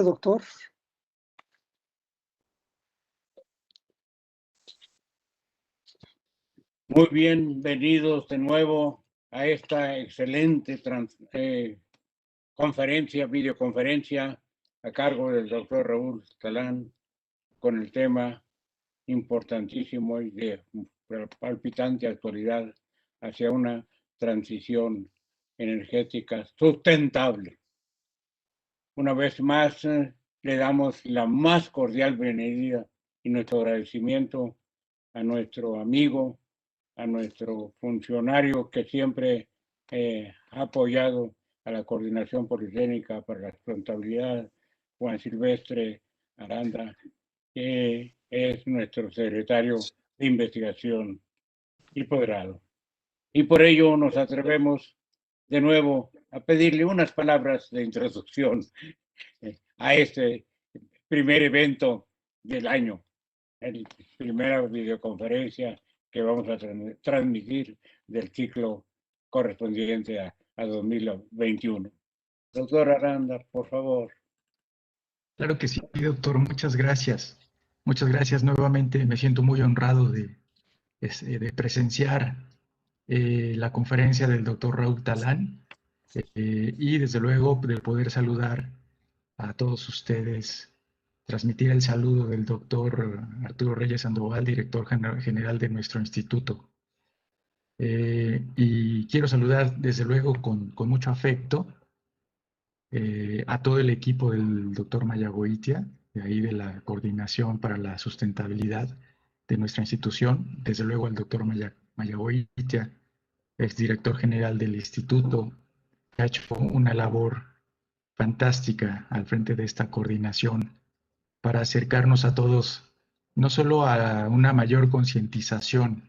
doctor. Muy bienvenidos de nuevo a esta excelente videoconferencia a cargo del doctor Raúl Talán con el tema importantísimo y de palpitante actualidad hacia una transición energética sustentable. Una vez más, le damos la más cordial bienvenida y nuestro agradecimiento a nuestro amigo, a nuestro funcionario que siempre ha apoyado a la Coordinación Politécnica para la Sustentabilidad, Juan Silvestre Aranda, que es nuestro secretario de Investigación y Posgrado. Y por ello nos atrevemos de nuevo a pedirle unas palabras de introducción a este primer evento del año, la primera videoconferencia que vamos a transmitir del ciclo correspondiente a 2021. Doctor Aranda, por favor. Claro que sí, doctor. Muchas gracias. Muchas gracias nuevamente. Me siento muy honrado de presenciar la conferencia del doctor Raúl Talán y desde luego de poder saludar a todos ustedes, transmitir el saludo del doctor Arturo Reyes Sandoval, director general de nuestro instituto. Y quiero saludar desde luego con mucho afecto a todo el equipo del doctor Mayagoitia, de ahí de la Coordinación para la Sustentabilidad de nuestra institución, desde luego al doctor Mayagoitia, exdirector general del instituto, que ha hecho una labor fantástica al frente de esta coordinación para acercarnos a todos, no solo a una mayor concientización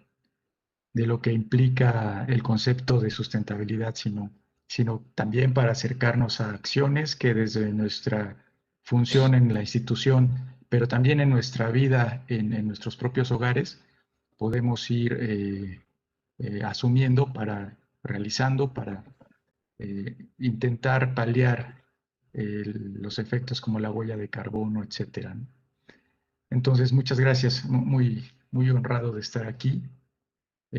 de lo que implica el concepto de sustentabilidad, sino también para acercarnos a acciones que desde nuestra función en la institución, pero también en nuestra vida, en nuestros propios hogares, podemos ir asumiendo, realizando para intentar paliar los efectos como la huella de carbono, etcétera. Entonces, muchas gracias, muy honrado de estar aquí.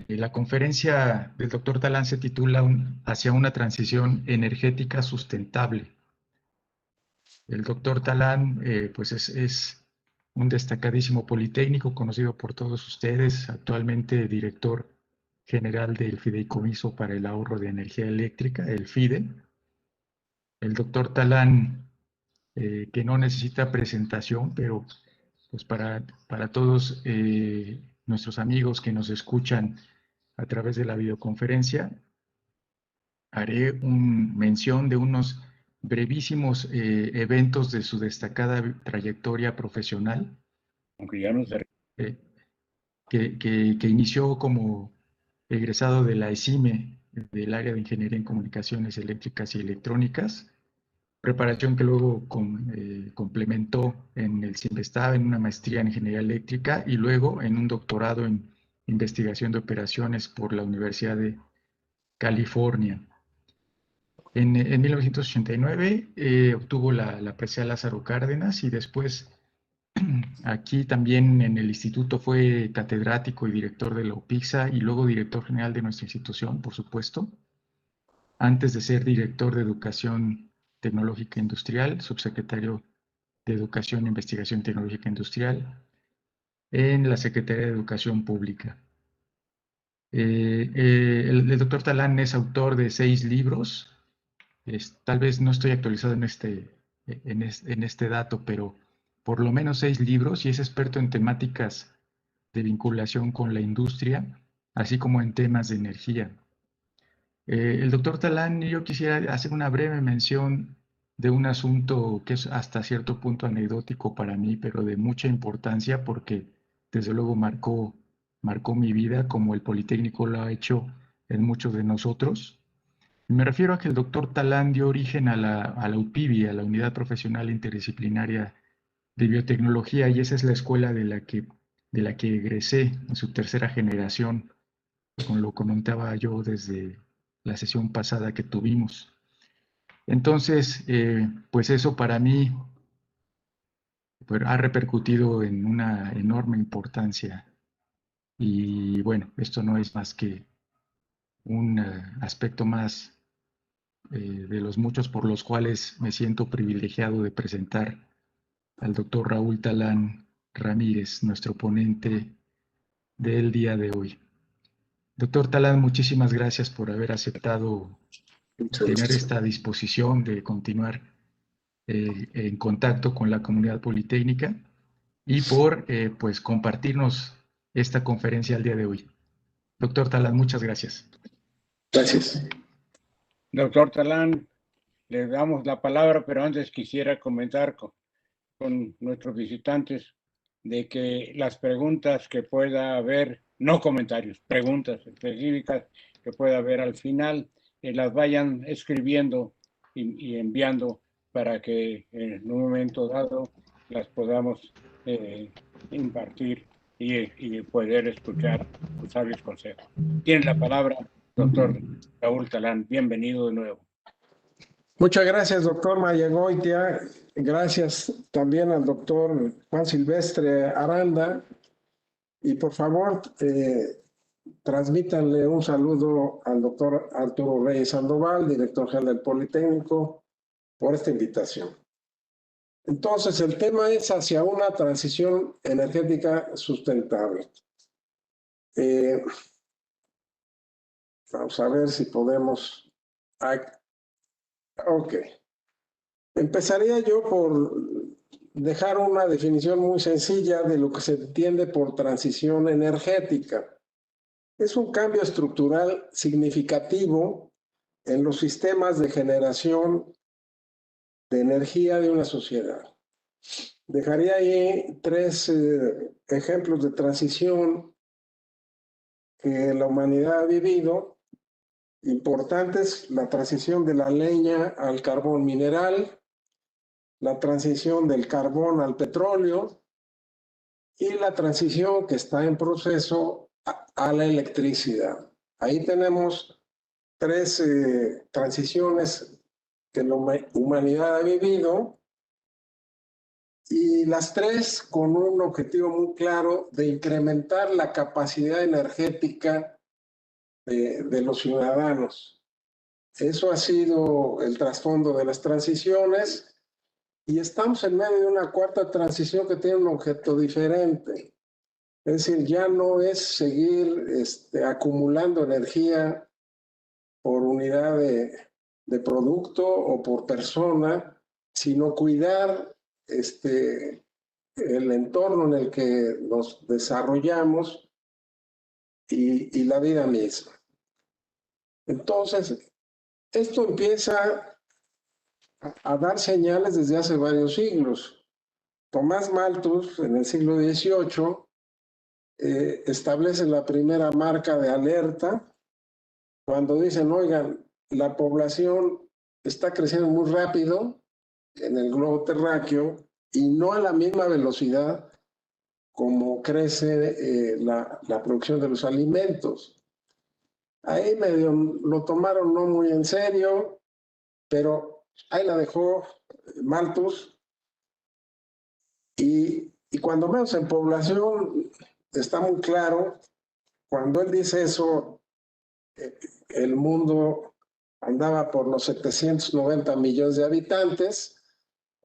La conferencia del doctor Talán se titula Hacia una transición energética sustentable. El doctor Talán pues es un destacadísimo politécnico conocido por todos ustedes, actualmente director general del Fideicomiso para el Ahorro de Energía Eléctrica, el FIDE. El doctor Talán, que no necesita presentación, pero pues para todos nuestros amigos que nos escuchan a través de la videoconferencia, haré mención de unos brevísimos eventos de su destacada trayectoria profesional, Aunque ya no se... que inició como egresado de la ESIME, del área de Ingeniería en Comunicaciones Eléctricas y Electrónicas, preparación que luego complementó en el CIMBESTAB en una maestría en Ingeniería Eléctrica y luego en un doctorado en Investigación de Operaciones por la Universidad de California. En 1989 obtuvo la presea Lázaro Cárdenas y después aquí también en el instituto fue catedrático y director de la UPIXA y luego director general de nuestra institución, por supuesto, antes de ser director de Educación Tecnológica Industrial, subsecretario de Educación e Investigación Tecnológica Industrial en la Secretaría de Educación Pública. El doctor Talán es autor de 6 libros. Tal vez no estoy actualizado en este dato, pero por lo menos 6 libros y es experto en temáticas de vinculación con la industria, así como en temas de energía. El doctor Talán, yo quisiera hacer una breve mención de un asunto que es hasta cierto punto anecdótico para mí, pero de mucha importancia porque desde luego marcó mi vida como el Politécnico lo ha hecho en muchos de nosotros. Me refiero a que el doctor Talán dio origen a la UPIBI, a la Unidad Profesional Interdisciplinaria de Biotecnología, y esa es la escuela de la que egresé en su tercera generación, como lo comentaba yo desde la sesión pasada que tuvimos. Entonces, pues eso para mí ha repercutido en una enorme importancia. Y bueno, esto no es más que un aspecto más de los muchos por los cuales me siento privilegiado de presentar al doctor Raúl Talán Ramírez, nuestro ponente del día de hoy. Doctor Talán, muchísimas gracias por haber aceptado tener esta disposición de continuar en contacto con la comunidad politécnica y por pues compartirnos esta conferencia el día de hoy. Doctor Talán, muchas gracias. Gracias. Doctor Talán, le damos la palabra, pero antes quisiera comentar con nuestros visitantes de que las preguntas que pueda haber, no comentarios, preguntas específicas que pueda haber al final, las vayan escribiendo y enviando para que en un momento dado las podamos impartir y poder escuchar sus sabios consejos. Tiene la palabra, doctor Raúl Talán. Bienvenido de nuevo. Muchas gracias, doctor Mayagoitia. Gracias también al doctor Juan Silvestre Aranda. Y por favor, transmítanle un saludo al doctor Arturo Reyes Sandoval, director general del Politécnico, por esta invitación. Entonces, el tema es hacia una transición energética sustentable. Vamos a ver si podemos... Ok. Empezaría yo por dejar una definición muy sencilla de lo que se entiende por transición energética. Es un cambio estructural significativo en los sistemas de generación de energía de una sociedad. Dejaría ahí tres ejemplos de transición que la humanidad ha vivido. Importantes: la transición de la leña al carbón mineral, la transición del carbón al petróleo y la transición que está en proceso a la electricidad. Ahí tenemos tres transiciones que la humanidad ha vivido, y las tres con un objetivo muy claro de incrementar la capacidad energética de los ciudadanos. Eso ha sido el trasfondo de las transiciones. Y estamos en medio de una cuarta transición que tiene un objeto diferente. Es decir, ya no es seguir acumulando energía por unidad de producto o por persona, sino cuidar el entorno en el que nos desarrollamos y la vida misma. Entonces, esto empieza a dar señales desde hace varios siglos. Tomás Malthus, en el siglo XVIII, establece la primera marca de alerta cuando dicen: oigan, la población está creciendo muy rápido en el globo terráqueo y no a la misma velocidad como crece la producción de los alimentos. Ahí medio lo tomaron no muy en serio, pero ahí la dejó Malthus. Y cuando vemos en población, está muy claro, cuando él dice eso, el mundo andaba por los 790 millones de habitantes,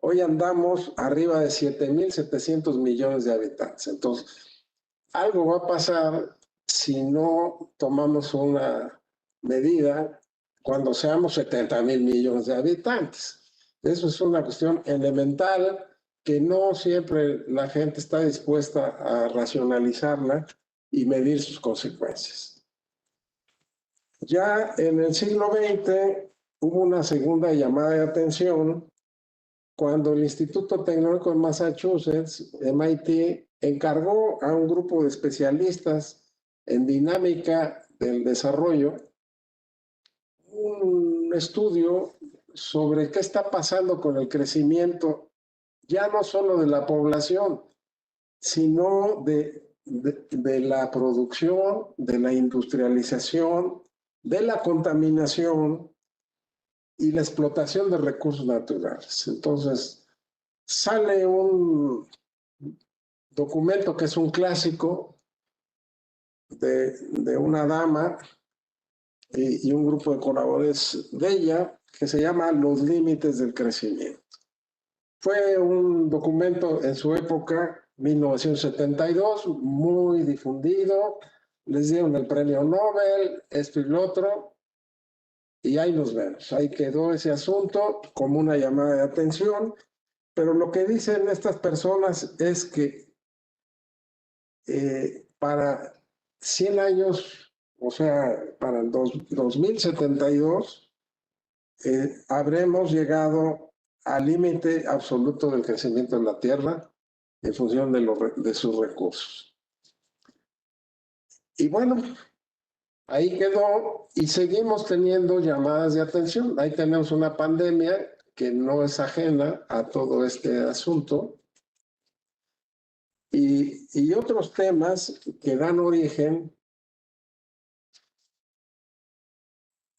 hoy andamos arriba de 7.700 millones de habitantes. Entonces, algo va a pasar si no tomamos una medida cuando seamos 70.000 millones de habitantes. Eso es una cuestión elemental que no siempre la gente está dispuesta a racionalizarla y medir sus consecuencias. Ya en el siglo XX hubo una segunda llamada de atención cuando el Instituto Tecnológico de Massachusetts, MIT, encargó a un grupo de especialistas en dinámica del desarrollo un estudio sobre qué está pasando con el crecimiento, ya no solo de la población, sino de la producción, de la industrialización, de la contaminación y la explotación de recursos naturales. Entonces, sale un documento que es un clásico de una dama y un grupo de colaboradores de ella que se llama Los límites del crecimiento. Fue un documento en su época, 1972, muy difundido. Les dieron el premio Nobel, esto y lo otro, y ahí nos vemos. Ahí quedó ese asunto como una llamada de atención, pero lo que dicen estas personas es que para 100 años, o sea, para el 2072, habremos llegado al límite absoluto del crecimiento de la Tierra en función de sus recursos. Y bueno, ahí quedó y seguimos teniendo llamadas de atención. Ahí tenemos una pandemia que no es ajena a todo este asunto y otros temas que dan origen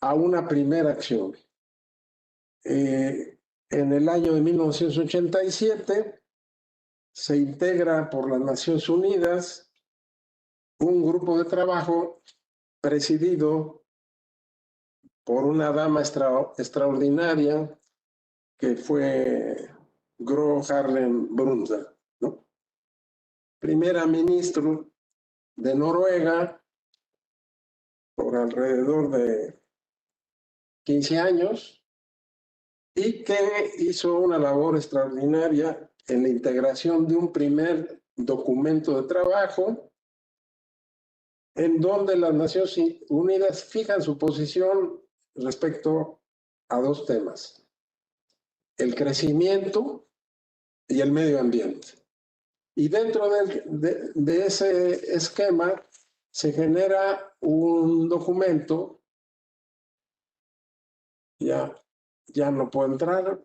a una primera acción. En el año de 1987 se integra por las Naciones Unidas un grupo de trabajo presidido por una dama extraordinaria que fue Gro Harlem Brundtland, ¿no? Primera ministra de Noruega por alrededor de 15 años y que hizo una labor extraordinaria en la integración de un primer documento de trabajo en donde las Naciones Unidas fijan su posición respecto a dos temas: el crecimiento y el medio ambiente. Y dentro de ese esquema se genera un documento, ya no puedo entrar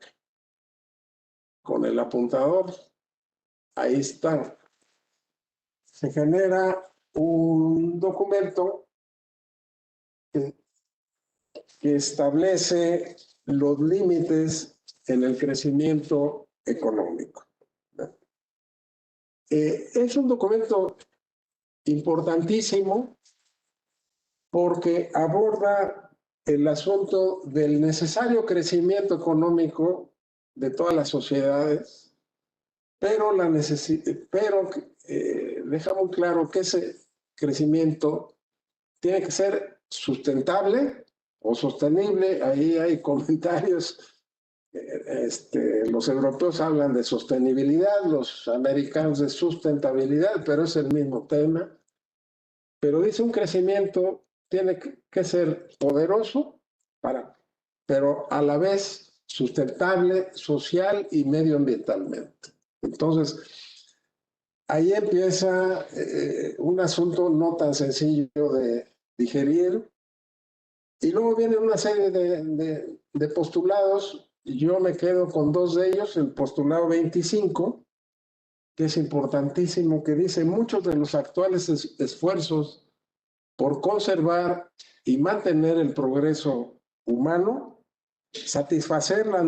con el apuntador, ahí está. Se genera un documento que establece los límites en el crecimiento económico. Es un documento importantísimo porque aborda el asunto del necesario crecimiento económico de todas las sociedades, pero deja muy claro que ese crecimiento tiene que ser sustentable o sostenible. Ahí hay comentarios. Los europeos hablan de sostenibilidad, los americanos de sustentabilidad, pero es el mismo tema. Pero dice un crecimiento tiene que ser poderoso, pero a la vez sustentable, social y medioambientalmente. Entonces, ahí empieza un asunto no tan sencillo de digerir. Y luego viene una serie de postulados. Yo me quedo con dos de ellos. El postulado 25, que es importantísimo, que dice: muchos de los actuales esfuerzos por conservar y mantener el progreso humano, satisfacer las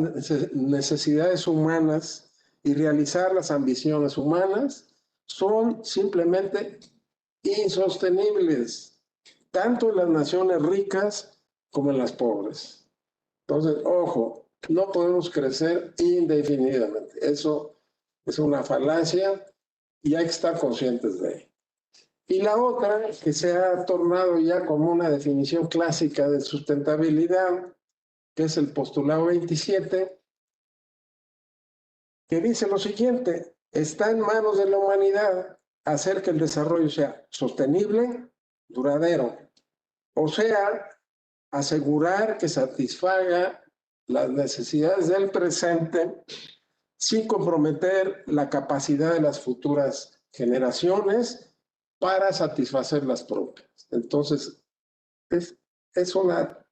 necesidades humanas y realizar las ambiciones humanas son simplemente insostenibles, tanto en las naciones ricas como en las pobres. Entonces, ojo, no podemos crecer indefinidamente. Eso es una falacia y hay que estar conscientes de ello. Y la otra, que se ha tornado ya como una definición clásica de sustentabilidad, que es el postulado 27, que dice lo siguiente: está en manos de la humanidad hacer que el desarrollo sea sostenible, duradero, o sea, asegurar que satisfaga las necesidades del presente sin comprometer la capacidad de las futuras generaciones para satisfacer las propias. Entonces, es una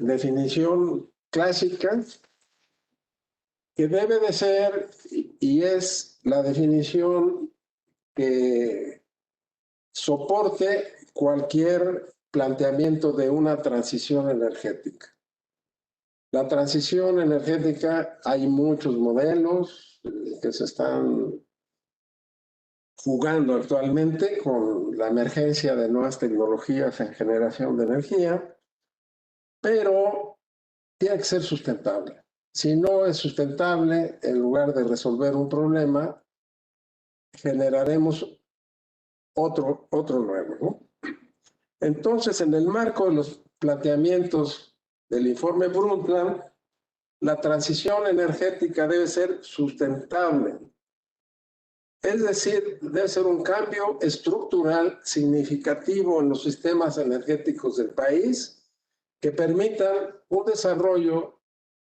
definición clásica que debe de ser y es la definición que soporte cualquier planteamiento de una transición energética. La transición energética, hay muchos modelos que se están jugando actualmente con la emergencia de nuevas tecnologías en generación de energía, pero tiene que ser sustentable. Si no es sustentable, en lugar de resolver un problema, generaremos otro nuevo, ¿no? Entonces, en el marco de los planteamientos del informe Brundtland, la transición energética debe ser sustentable. Es decir, debe ser un cambio estructural significativo en los sistemas energéticos del país que permitan un desarrollo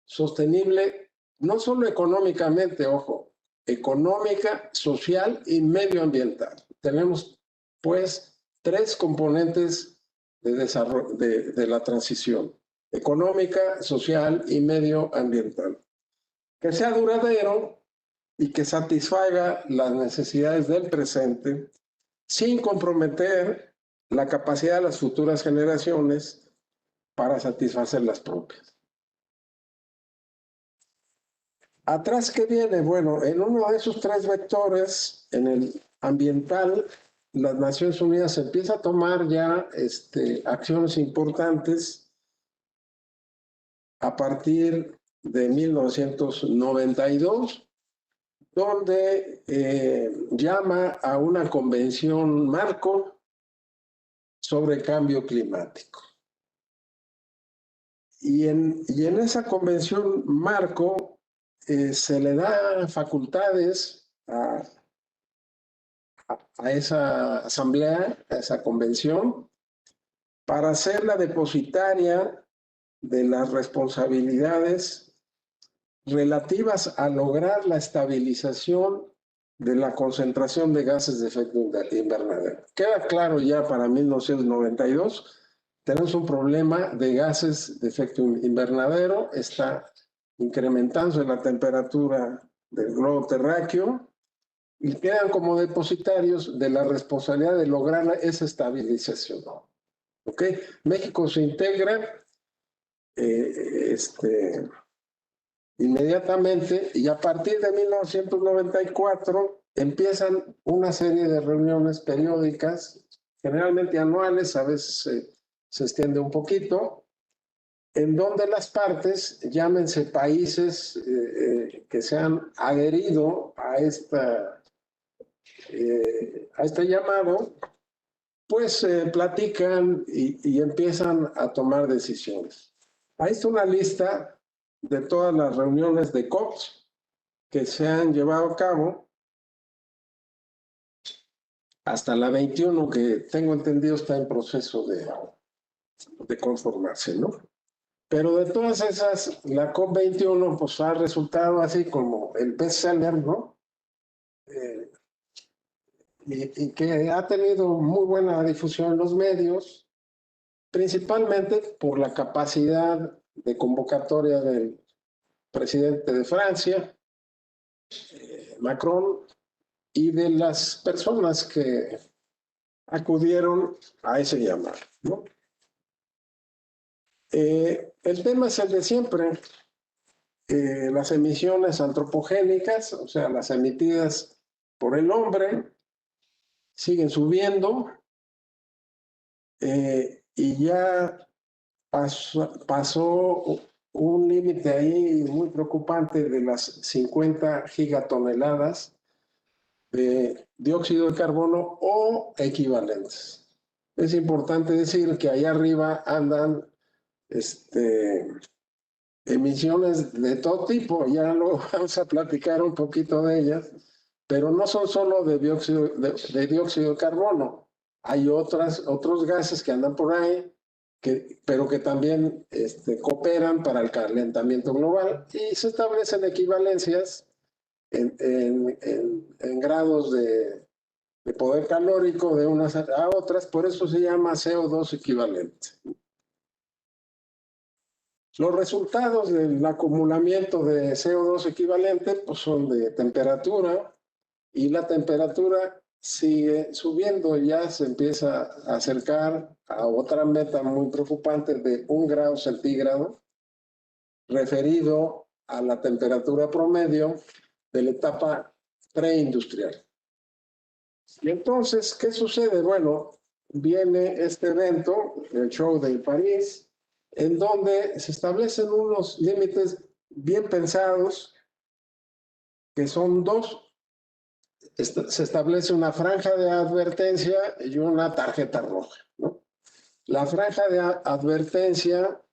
sostenible, no solo económicamente, ojo, económica, social y medioambiental. Tenemos, pues, tres componentes de desarrollo de la transición: económica, social y medioambiental. Que sea duradero y que satisfaga las necesidades del presente sin comprometer la capacidad de las futuras generaciones para satisfacer las propias. ¿Atrás qué viene? Bueno, en uno de esos tres vectores, en el ambiental, las Naciones Unidas empieza a tomar ya acciones importantes a partir de 1992, donde llama a una convención marco sobre cambio climático. Y en esa convención marco se le da facultades a esa asamblea, a esa convención, para ser la depositaria de las responsabilidades relativas a lograr la estabilización de la concentración de gases de efecto invernadero. Queda claro ya para 1992, tenemos un problema de gases de efecto invernadero, está incrementándose la temperatura del globo terráqueo y quedan como depositarios de la responsabilidad de lograr esa estabilización. ¿Ok? México se integra inmediatamente, y a partir de 1994 empiezan una serie de reuniones periódicas, generalmente anuales, a veces se extiende un poquito, en donde las partes, llámense países que se han adherido a este llamado, pues platican y empiezan a tomar decisiones. Ahí está una lista de todas las reuniones de COPs que se han llevado a cabo hasta la 21, que tengo entendido está en proceso de conformarse, ¿no? Pero de todas esas, la COP21 pues ha resultado así como el bestseller, ¿no? Y que ha tenido muy buena difusión en los medios, principalmente por la capacidad de convocatoria del presidente de Francia, Macron, y de las personas que acudieron a ese llamado, ¿no? El tema es el de siempre. Las emisiones antropogénicas, o sea, las emitidas por el hombre, siguen subiendo y ya pasó un límite ahí muy preocupante de las 50 gigatoneladas de dióxido de carbono o equivalentes. Es importante decir que allá arriba andan emisiones de todo tipo, ya lo vamos a platicar un poquito de ellas, pero no son solo de dióxido de carbono, hay otros gases que andan por ahí, pero que también cooperan para el calentamiento global, y se establecen equivalencias en grados de poder calórico de unas a otras, por eso se llama CO2 equivalente. Los resultados del acumulamiento de CO2 equivalente pues son de temperatura, y la temperatura sigue subiendo, ya se empieza a acercar a otra meta muy preocupante de 1 grado centígrado, referido a la temperatura promedio de la etapa preindustrial. Y entonces, ¿qué sucede? Bueno, viene este evento, el Show de París, en donde se establecen unos límites bien pensados, que son dos. Se establece una franja de advertencia y una tarjeta roja, ¿no? La franja de advertencia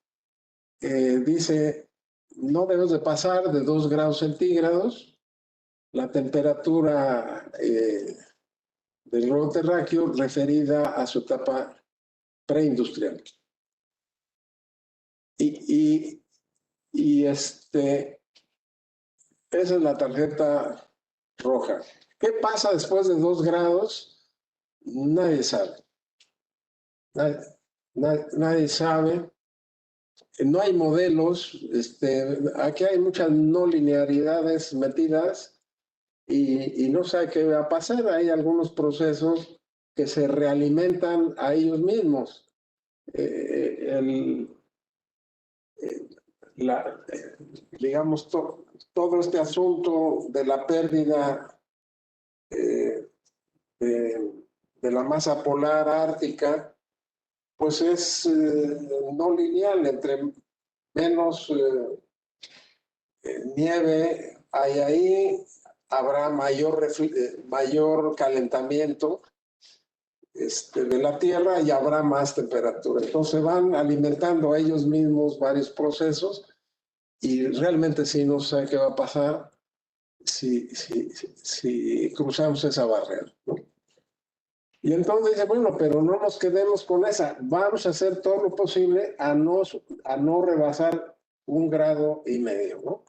dice, no debes de pasar de 2 grados centígrados, la temperatura del globo terráqueo referida a su etapa preindustrial. Esa es la tarjeta roja. ¿Qué pasa después de 2 grados? Nadie sabe. Nadie sabe. No hay modelos. Aquí hay muchas no linearidades metidas y no sabe qué va a pasar. Hay algunos procesos que se realimentan a ellos mismos. Digamos, todo este asunto de la pérdida de la masa polar ártica, pues es no lineal. Entre menos nieve hay ahí, habrá mayor calentamiento de la Tierra y habrá más temperatura. Entonces van alimentando a ellos mismos varios procesos y realmente sí no sé qué va a pasar si cruzamos esa barrera, ¿no? Y entonces dice, bueno, pero no nos quedemos con esa, vamos a hacer todo lo posible a no rebasar 1,5 grados, ¿no?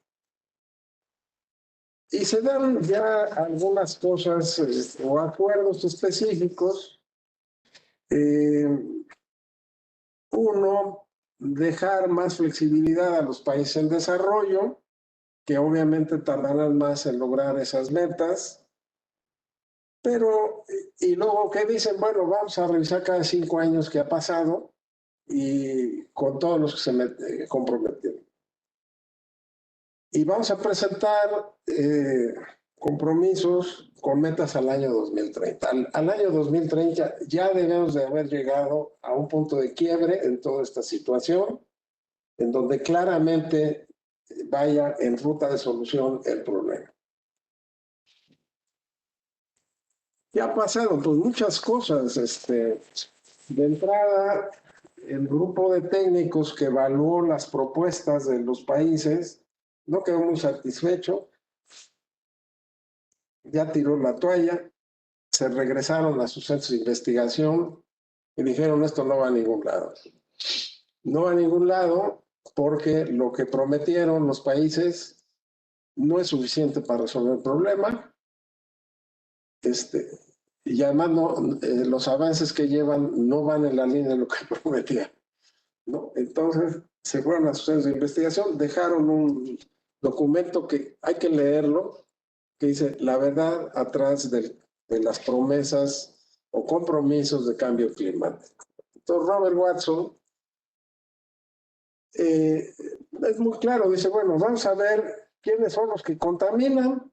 Y se dan ya algunas cosas o acuerdos específicos. Uno, dejar más flexibilidad a los países en desarrollo, que obviamente tardarán más en lograr esas metas. Pero, y luego, ¿qué dicen? Bueno, vamos a revisar cada 5 años qué ha pasado y con todos los que se comprometieron. Y vamos a presentar compromisos con metas al año 2030. Al año 2030 ya debemos de haber llegado a un punto de quiebre en toda esta situación, en donde claramente vaya en ruta de solución el problema. ¿Qué ha pasado? Pues muchas cosas. De entrada, el grupo de técnicos que evaluó las propuestas de los países no quedó muy satisfecho, ya tiró la toalla, se regresaron a sus centros de investigación y dijeron, esto no va a ningún lado. No va a ningún lado porque lo que prometieron los países no es suficiente para resolver el problema. Y además los avances que llevan no van en la línea de lo que prometían, ¿no? Entonces se fueron a sus centros de investigación, dejaron un documento que hay que leerlo, que dice la verdad atrás de las promesas o compromisos de cambio climático. Entonces Robert Watson es muy claro, dice, bueno, vamos a ver quiénes son los que contaminan.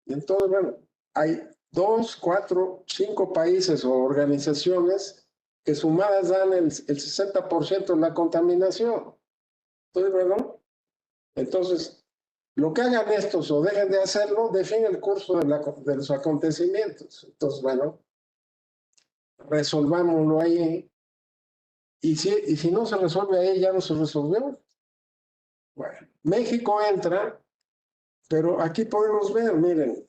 Y entonces, bueno, hay 2, 4, 5 países o organizaciones que sumadas dan el 60% de la contaminación. Entonces, lo que hagan estos o dejen de hacerlo define el curso de los acontecimientos. Entonces, bueno, resolvámoslo ahí. Y si no se resuelve ahí, ya no se resolvió. Bueno, México entra, pero aquí podemos ver, miren,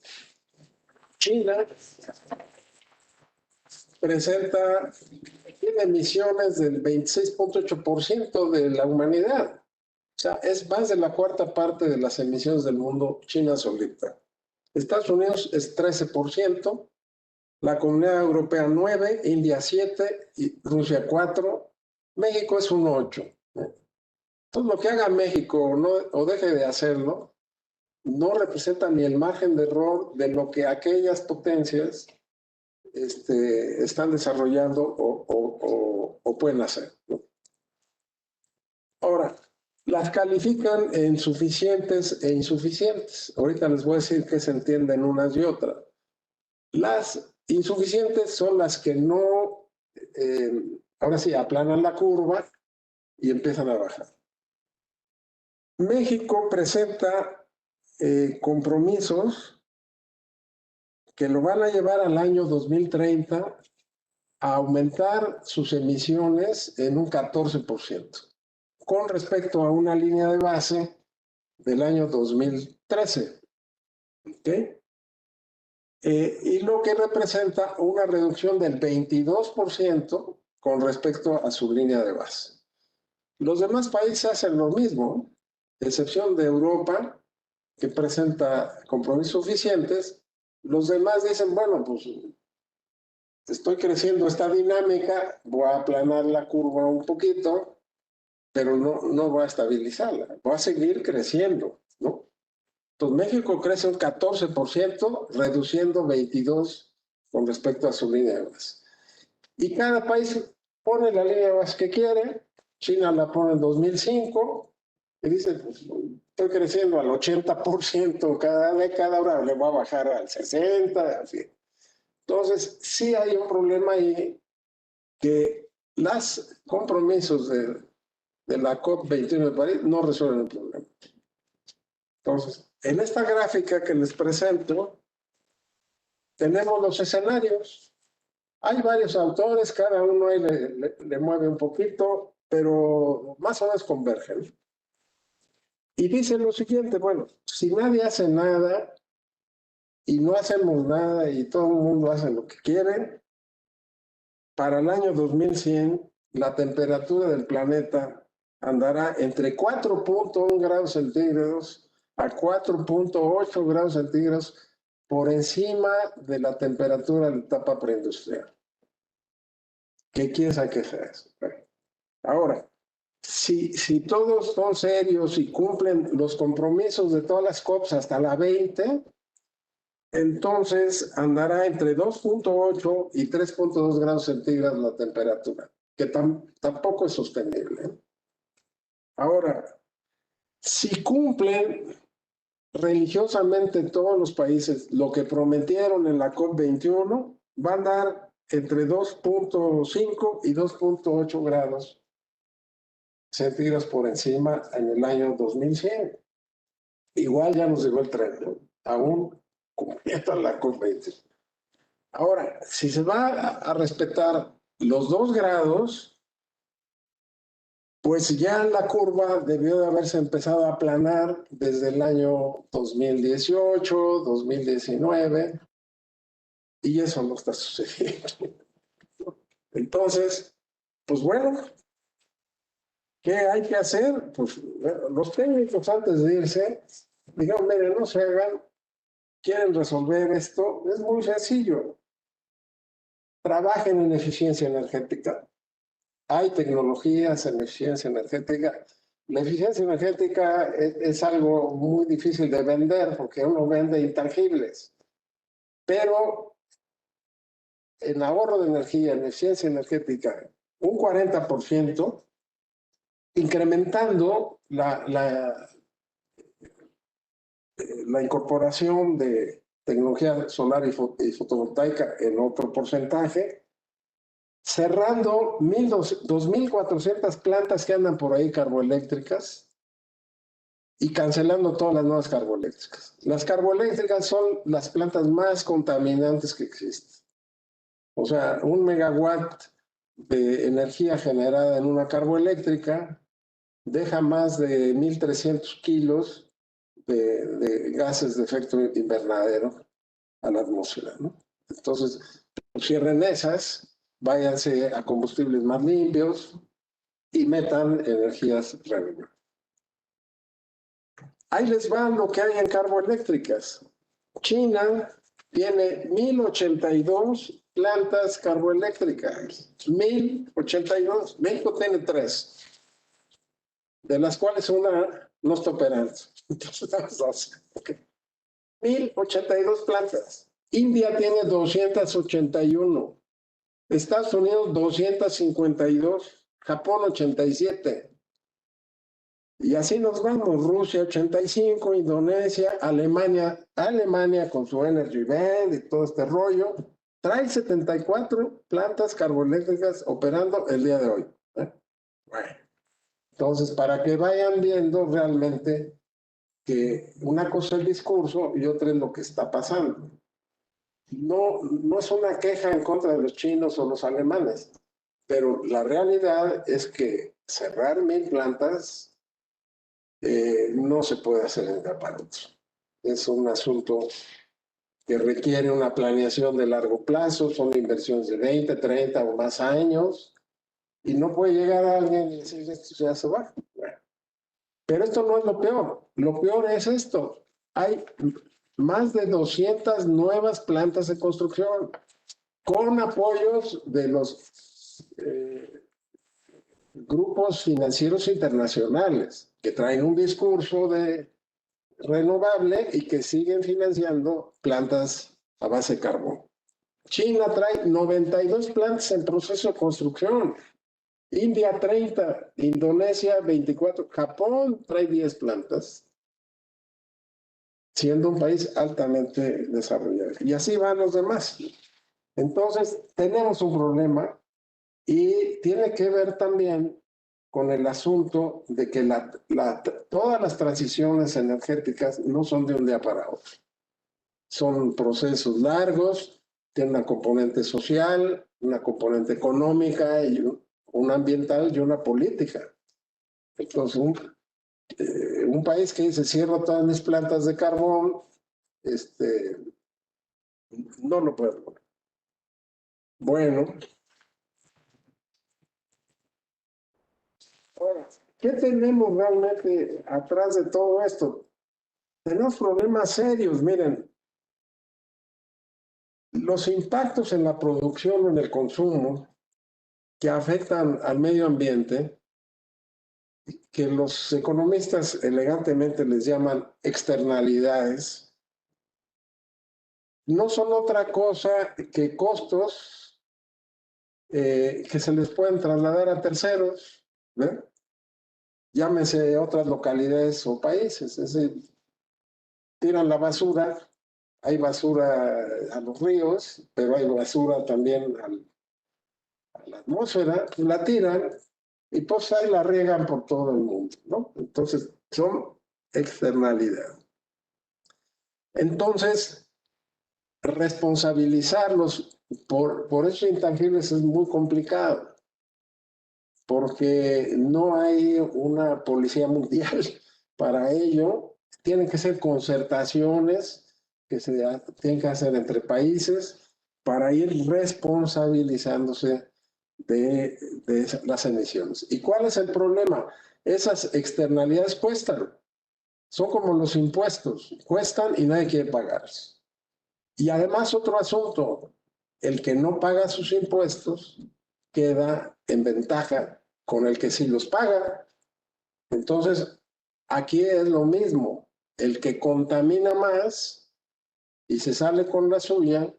China tiene emisiones del 26.8% de la humanidad. O sea, es más de la 1/4 parte de las emisiones del mundo, China solita. Estados Unidos es 13%, la Comunidad Europea 9%, India 7% y Rusia 4%. México es un 8%. Entonces, lo que haga México o deje de hacerlo, no representa ni el margen de error de lo que aquellas potencias están desarrollando o pueden hacer, ¿no? Ahora, las califican en suficientes e insuficientes. Ahorita les voy a decir qué se entienden unas y otras. Las insuficientes son las que no, ahora sí, aplanan la curva y empiezan a bajar. México presenta compromisos que lo van a llevar al año 2030 a aumentar sus emisiones en un 14%, con respecto a una línea de base del año 2013. ¿Okay? Y lo que representa una reducción del 22% con respecto a su línea de base. Los demás países hacen lo mismo, excepción de Europa, que presenta compromisos suficientes. Los demás dicen, bueno, pues estoy creciendo esta dinámica, voy a aplanar la curva un poquito, pero no voy a estabilizarla, voy a seguir creciendo, ¿no? Entonces México crece un 14%, reduciendo 22% con respecto a su línea de base. Y cada país pone la línea de base que quiere. China la pone en 2005 y dice, pues, estoy creciendo al 80% cada década, ahora le voy a bajar al 60%, así. Entonces, sí hay un problema ahí que los compromisos de la COP21 de París no resuelven el problema. Entonces, en esta gráfica que les presento, tenemos los escenarios. Hay varios autores, cada uno ahí le mueve un poquito, pero más o menos convergen. Y dicen lo siguiente, bueno, si nadie hace nada y no hacemos nada y todo el mundo hace lo que quiere, para el año 2100 la temperatura del planeta andará entre 4.1 grados centígrados a 4.8 grados centígrados por encima de la temperatura de la etapa preindustrial. ¿Qué quiere decir que sea eso? Ahora, si todos son serios y cumplen los compromisos de todas las COPs hasta la 20, entonces andará entre 2.8 y 3.2 grados centígrados la temperatura, que tampoco es sostenible. Ahora, si cumplen religiosamente todos los países lo que prometieron en la COP21, va a andar entre 2.5 y 2.8 grados centígrados por encima en el año 2100. Igual ya nos llegó el tren, ¿no? Aún cumpliendo la COP20. Ahora, si se va a respetar los 2 grados, pues ya la curva debió de haberse empezado a aplanar desde el año 2018, 2019, y eso no está sucediendo. Entonces, pues bueno, ¿qué hay que hacer? Pues los técnicos antes de irse, digan, miren, no se hagan, quieren resolver esto, es muy sencillo. Trabajen en eficiencia energética. Hay tecnologías en eficiencia energética. La eficiencia energética es algo muy difícil de vender porque uno vende intangibles. Pero en ahorro de energía, en eficiencia energética, un 40%, incrementando la incorporación de tecnología solar y fotovoltaica en otro porcentaje, cerrando 2.400 plantas que andan por ahí carboeléctricas y cancelando todas las nuevas carboeléctricas. Las carboeléctricas son las plantas más contaminantes que existen. O sea, 1 megawatt de energía generada en una carboeléctrica deja más de 1.300 kilos de gases de efecto invernadero a la atmósfera, ¿no? Entonces, cierren esas, váyanse a combustibles más limpios y metan energías renovables. Ahí les va lo que hay en carboeléctricas. China tiene 1.082 plantas carboeléctricas. 1.082. México tiene 3, de las cuales una no está operando. Entonces, estamos 12. Okay. 1.082 plantas. India tiene 281. Estados Unidos 252. Japón 87. Y así nos vamos, Rusia 85, Indonesia, Alemania con su Energy Band y todo este rollo, trae 74 plantas carboeléctricas operando el día de hoy. Bueno, entonces, para que vayan viendo realmente que una cosa es el discurso y otra es lo que está pasando. No es una queja en contra de los chinos o los alemanes, pero la realidad es que cerrar 1000 plantas no se puede hacer en día para otro. Es un asunto que requiere una planeación de largo plazo, son inversiones de 20, 30 o más años, y no puede llegar a alguien y decir, esto ya se va. Bueno, pero esto no es lo peor es esto. Hay más de 200 nuevas plantas de construcción con apoyos de los grupos financieros internacionales que traen un discurso de renovable y que siguen financiando plantas a base de carbón. China trae 92 plantas en proceso de construcción, India 30, Indonesia 24, Japón trae 10 plantas, siendo un país altamente desarrollado. Y así van los demás. Entonces, tenemos un problema y tiene que ver también con el asunto de que todas las transiciones energéticas no son de un día para otro. Son procesos largos, tienen una componente social, una componente económica, y una ambiental y una política. Entonces, un país que dice cierro todas mis plantas de carbón, no lo puede lograr. Bueno, ahora, ¿qué tenemos realmente atrás de todo esto? Tenemos problemas serios, miren. Los impactos en la producción o en el consumo que afectan al medio ambiente, que los economistas elegantemente les llaman externalidades, no son otra cosa que costos que se les pueden trasladar a terceros, ¿eh? Llámese otras localidades o países, es decir, tiran la basura, hay basura a los ríos, pero hay basura también a la atmósfera, la tiran y pues ahí la riegan por todo el mundo, ¿no? Entonces, son externalidades. Entonces, responsabilizarlos por esos intangibles es muy complicado, porque no hay una policía mundial para ello. Tienen que ser concertaciones que se tienen que hacer entre países para ir responsabilizándose de las emisiones. ¿Y cuál es el problema? Esas externalidades cuestan. Son como los impuestos, cuestan y nadie quiere pagarlos. Y además otro asunto, el que no paga sus impuestos queda en ventaja con el que sí los paga. Entonces, aquí es lo mismo, el que contamina más y se sale con la suya,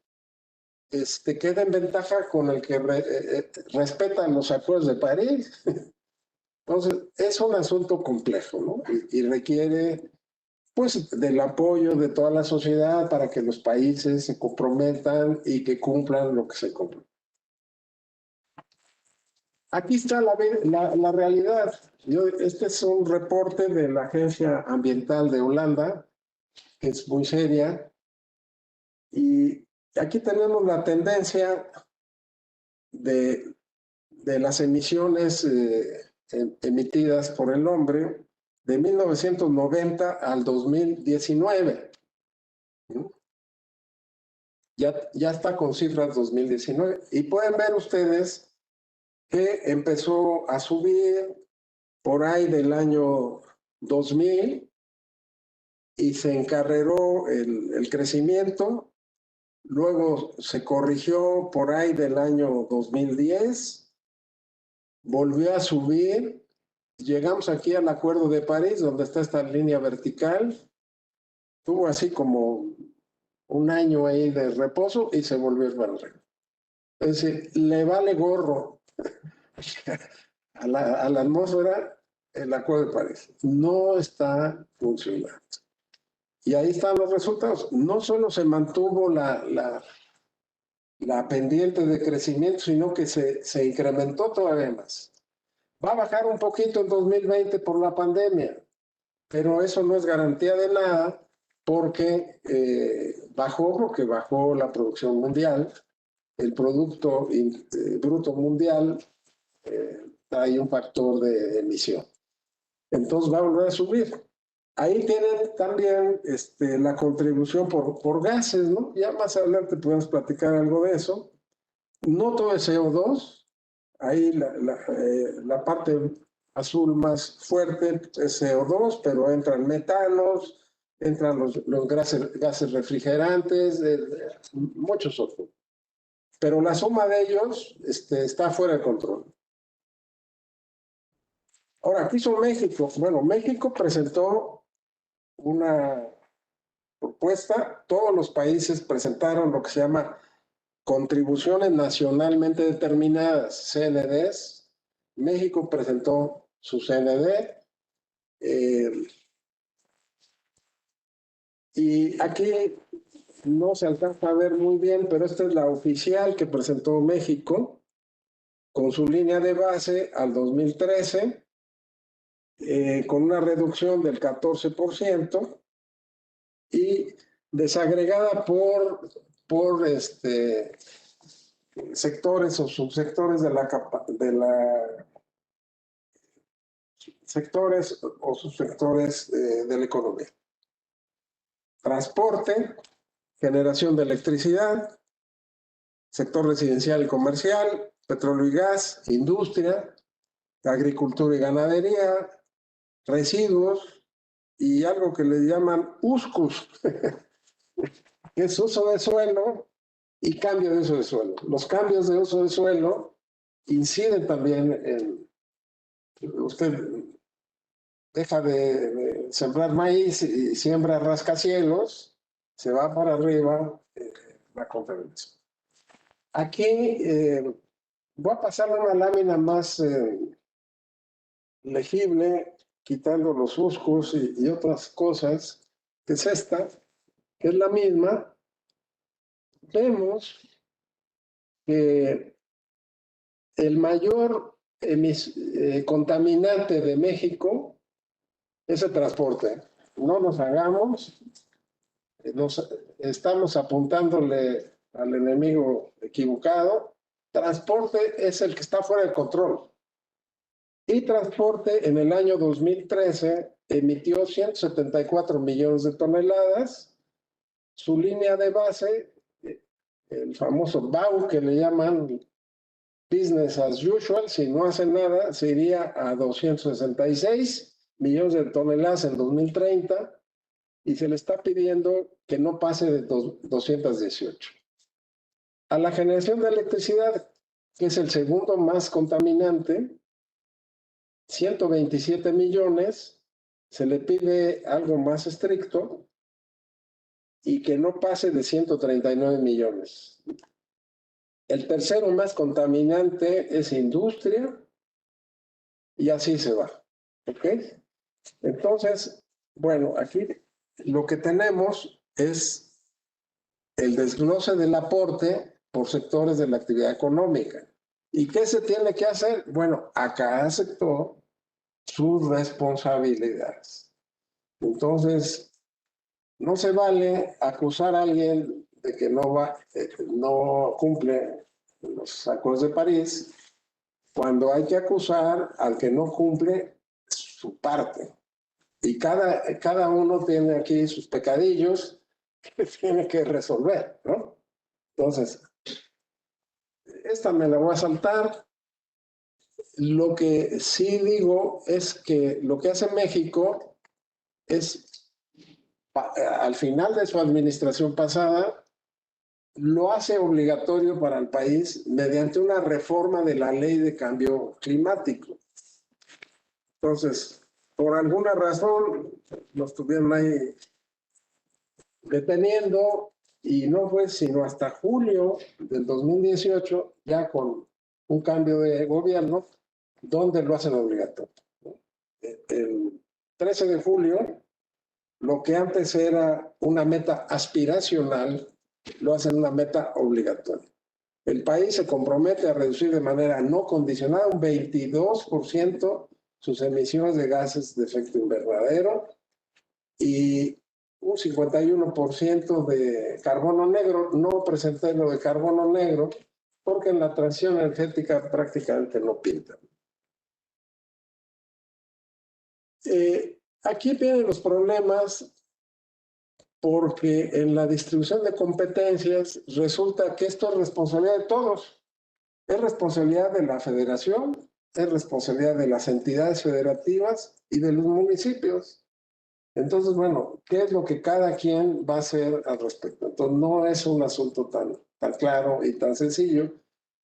queda en ventaja con el que respeta los acuerdos de París. Entonces, es un asunto complejo, ¿no? Y requiere, pues, del apoyo de toda la sociedad para que los países se comprometan y que cumplan lo que se comprometen. Aquí está la realidad. Este es un reporte de la Agencia Ambiental de Holanda, que es muy seria, y aquí tenemos la tendencia de las emisiones emitidas por el hombre de 1990 al 2019. Ya está con cifras 2019. Y pueden ver ustedes que empezó a subir por ahí del año 2000 y se encarreró el crecimiento. Luego se corrigió por ahí del año 2010, volvió a subir, llegamos aquí al Acuerdo de París, donde está esta línea vertical, tuvo así como un año ahí de reposo y se volvió a barrer. Es decir, le vale gorro a la atmósfera el Acuerdo de París. No está funcionando. Y ahí están los resultados. No solo se mantuvo la pendiente de crecimiento, sino que se incrementó todavía más. Va a bajar un poquito en 2020 por la pandemia, pero eso no es garantía de nada porque bajó la producción mundial, el Producto Bruto Mundial trae un factor de emisión. Entonces va a volver a subir. Ahí tienen también la contribución por gases, ¿no? Ya más adelante podemos platicar algo de eso. No todo es CO2, ahí la parte azul más fuerte es CO2, pero entran metanos, entran los gases refrigerantes, muchos otros. Pero la suma de ellos está fuera de control. Ahora, ¿qué hizo México? Bueno, México presentó una propuesta, todos los países presentaron lo que se llama contribuciones nacionalmente determinadas, CNDs. México presentó su CND. Y aquí no se alcanza a ver muy bien, pero esta es la oficial que presentó México con su línea de base al 2013, con una reducción del 14% y desagregada por sectores o subsectores sectores o subsectores de la economía. Transporte, generación de electricidad, sector residencial y comercial, petróleo y gas, industria, agricultura y ganadería, residuos y algo que le llaman USCUS, que es uso de suelo y cambio de uso de suelo. Los cambios de uso de suelo inciden también en... Usted deja de sembrar maíz y siembra rascacielos, se va para arriba la conferencia. Aquí voy a pasar una lámina más legible, quitando los USCUS y otras cosas, que es esta, que es la misma. Vemos que el mayor contaminante de México es el transporte. No nos hagamos, estamos apuntándole al enemigo equivocado. Transporte es el que está fuera de control. Y transporte en el año 2013 emitió 174 millones de toneladas. Su línea de base, el famoso BAU que le llaman business as usual, si no hace nada, se iría a 266 millones de toneladas en 2030 y se le está pidiendo que no pase de 218. A la generación de electricidad, que es el segundo más contaminante, 127 millones, se le pide algo más estricto y que no pase de 139 millones. El tercero más contaminante es industria y así se va. ¿Ok? Entonces, bueno, aquí lo que tenemos es el desglose del aporte por sectores de la actividad económica. ¿Y qué se tiene que hacer? Bueno, a cada sector sus responsabilidades. Entonces, no se vale acusar a alguien de que no cumple los acuerdos de París cuando hay que acusar al que no cumple su parte. Y cada uno tiene aquí sus pecadillos que tiene que resolver, ¿no? Entonces, esta me la voy a saltar. Lo que sí digo es que lo que hace México es, al final de su administración pasada, lo hace obligatorio para el país mediante una reforma de la ley de cambio climático. Entonces, por alguna razón, lo estuvieron ahí deteniendo y no fue sino hasta julio del 2018, ya con un cambio de gobierno, donde lo hacen obligatorio. el 13 de julio, lo que antes era una meta aspiracional, lo hacen una meta obligatoria. El país se compromete a reducir de manera no condicionada un 22% sus emisiones de gases de efecto invernadero y un 51% de carbono negro. No presenté lo de carbono negro porque en la transición energética prácticamente no pinta. Aquí vienen los problemas porque en la distribución de competencias resulta que esto es responsabilidad de todos. Es responsabilidad de la federación, es responsabilidad de las entidades federativas y de los municipios. Entonces, bueno, ¿qué es lo que cada quien va a hacer al respecto? Entonces, no es un asunto tan claro y tan sencillo,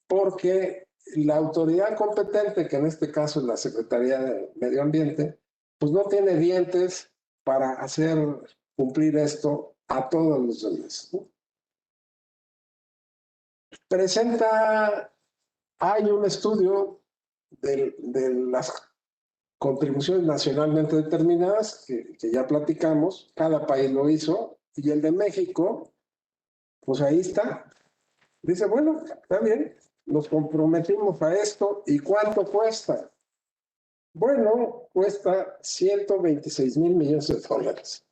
porque la autoridad competente, que en este caso es la Secretaría de Medio Ambiente, pues no tiene dientes para hacer cumplir esto a todos los demás, ¿no? Hay un estudio de las contribuciones nacionalmente determinadas, que ya platicamos, cada país lo hizo, y el de México, pues ahí está. Dice, bueno, está bien, nos comprometimos a esto, ¿y cuánto cuesta? Bueno, cuesta 126,000 millones de dólares.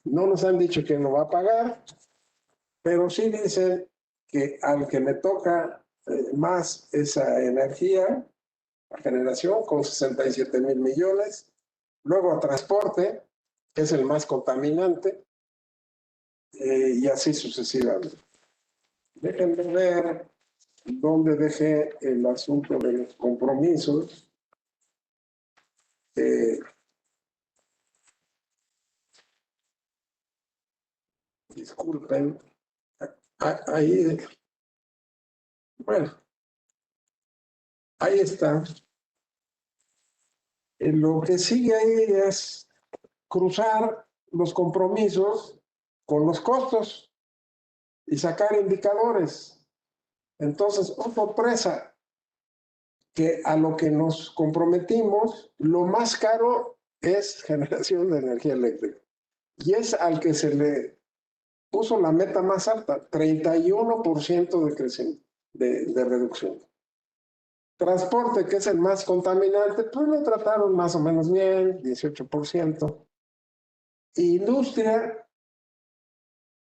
No nos han dicho quién lo va a pagar, pero sí dicen que al que le toca más esa energía, la generación, con 67,000 millones, luego a transporte, que es el más contaminante, y así sucesivamente. Déjenme ver dónde dejé el asunto de los compromisos. Disculpen, ahí, bueno, ahí está. Lo que sigue ahí es cruzar los compromisos con los costos y sacar indicadores. Entonces, oh sorpresa, que a lo que nos comprometimos, lo más caro es generación de energía eléctrica. Y es al que se le puso la meta más alta, 31% de crecimiento, de reducción. Transporte, que es el más contaminante, pues lo trataron más o menos bien, 18%. Industria,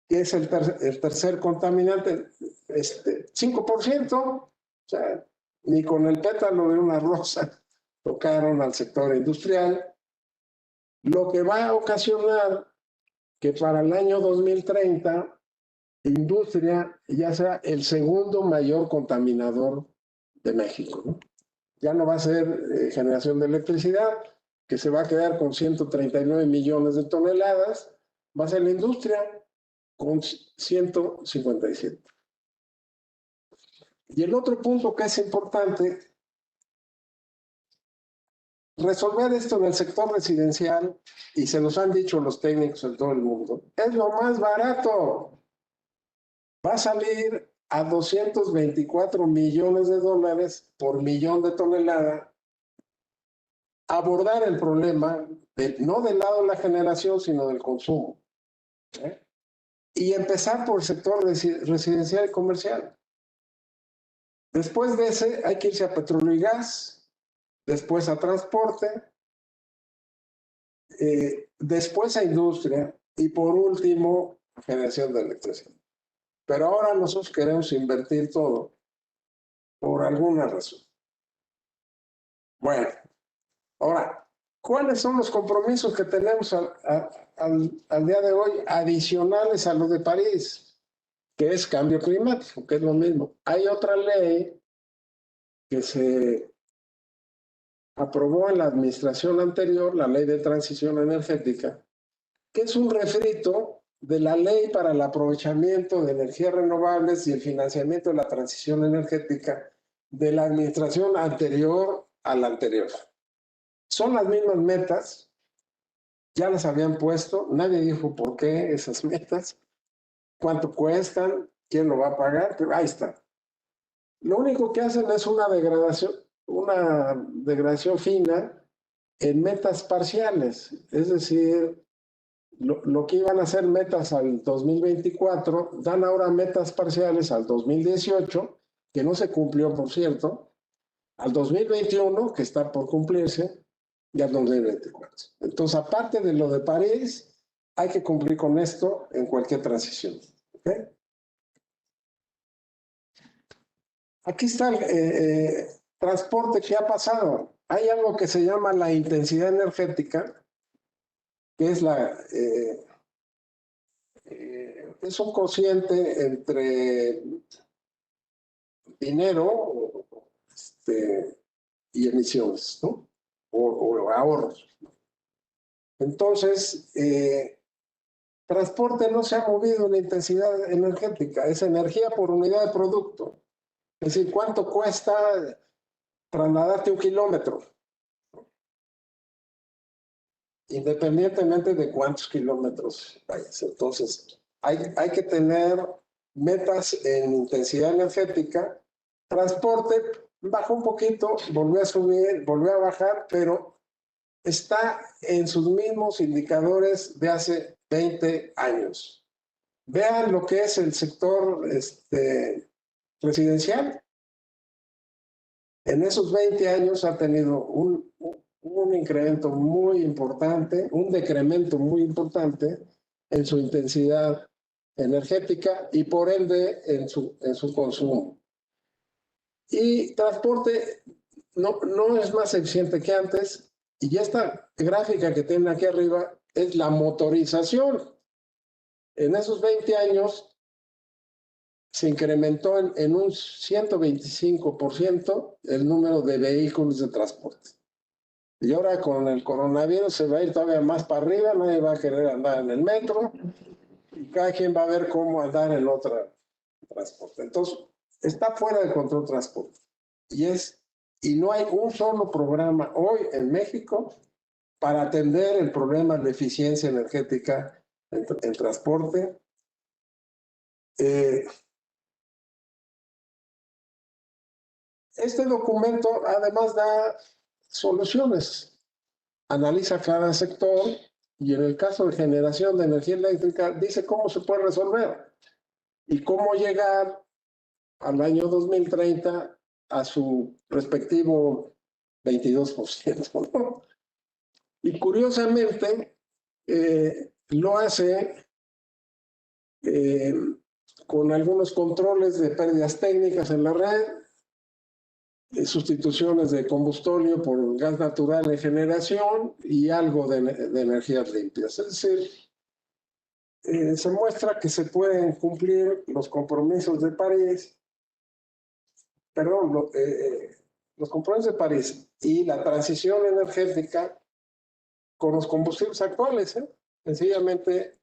que es el tercer contaminante, 5%, o sea, ni con el pétalo de una rosa tocaron al sector industrial, lo que va a ocasionar que para el año 2030 industria ya sea el segundo mayor contaminador de México, ¿no? Ya no va a ser generación de electricidad, que se va a quedar con 139 millones de toneladas, va a ser la industria con 157. Y el otro punto que es importante, resolver esto en el sector residencial, y se los han dicho los técnicos en todo el mundo, es lo más barato. Va a salir a 224 millones de dólares por millón de tonelada abordar el problema, no del lado de la generación, sino del consumo. Y empezar por el sector residencial y comercial. Después de ese hay que irse a petróleo y gas, después a transporte, después a industria y por último a generación de electricidad. Pero ahora nosotros queremos invertir todo por alguna razón. Bueno, ahora, ¿cuáles son los compromisos que tenemos al día de hoy adicionales a lo de París? Que es cambio climático, que es lo mismo. Hay otra ley que se aprobó en la administración anterior, la Ley de Transición Energética, que es un refrito de la Ley para el Aprovechamiento de Energías Renovables y el Financiamiento de la Transición Energética de la administración anterior a la anterior. Son las mismas metas, ya las habían puesto, nadie dijo por qué esas metas, cuánto cuestan, quién lo va a pagar, pero ahí está. Lo único que hacen es una degradación fina en metas parciales, es decir, lo que iban a ser metas al 2024, dan ahora metas parciales al 2018, que no se cumplió, por cierto, al 2021, que está por cumplirse, y al 2024. Entonces, aparte de lo de París, hay que cumplir con esto en cualquier transición. ¿Okay? Aquí está el transporte que ha pasado. Hay algo que se llama la intensidad energética, que es es un cociente entre dinero y emisiones, ¿no? O ahorros. Entonces, transporte no se ha movido en la intensidad energética, es energía por unidad de producto. Es decir, ¿cuánto cuesta trasladarte 1 kilómetro? Independientemente de cuántos kilómetros vayas. Entonces, hay que tener metas en intensidad energética. Transporte bajó un poquito, volvió a subir, volvió a bajar, pero está en sus mismos indicadores de hace 20 años. Vean lo que es el sector residencial. En esos 20 años ha tenido un incremento muy importante, un decremento muy importante en su intensidad energética y por ende en su consumo. Y transporte no es más eficiente que antes, y esta gráfica que tienen aquí arriba es la motorización. En esos 20 años se incrementó en un 125% el número de vehículos de transporte. Y ahora con el coronavirus se va a ir todavía más para arriba, nadie va a querer andar en el metro y cada quien va a ver cómo andar en otro transporte. Entonces, está fuera de control transporte. Y no hay un solo programa hoy en México para atender el problema de eficiencia energética en transporte. Este documento además da soluciones, analiza cada sector y en el caso de generación de energía eléctrica dice cómo se puede resolver y cómo llegar al año 2030 a su respectivo 22%, ¿no? Y curiosamente lo hace con algunos controles de pérdidas técnicas en la red, sustituciones de combustóleo por gas natural en generación y algo de energías limpias. Es decir, se muestra que se pueden cumplir los compromisos de París, perdón, los compromisos de París y la transición energética con los combustibles actuales, sencillamente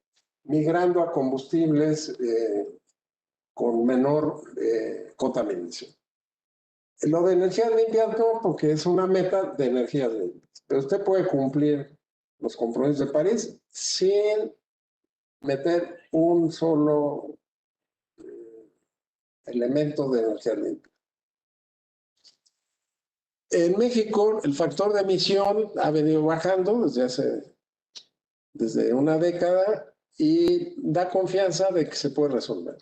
migrando a combustibles con menor contaminación. Lo de energías limpias no, porque es una meta de energías limpias. Pero usted puede cumplir los compromisos de París sin meter un solo elemento de energía limpia. En México, el factor de emisión ha venido bajando desde una década y da confianza de que se puede resolver.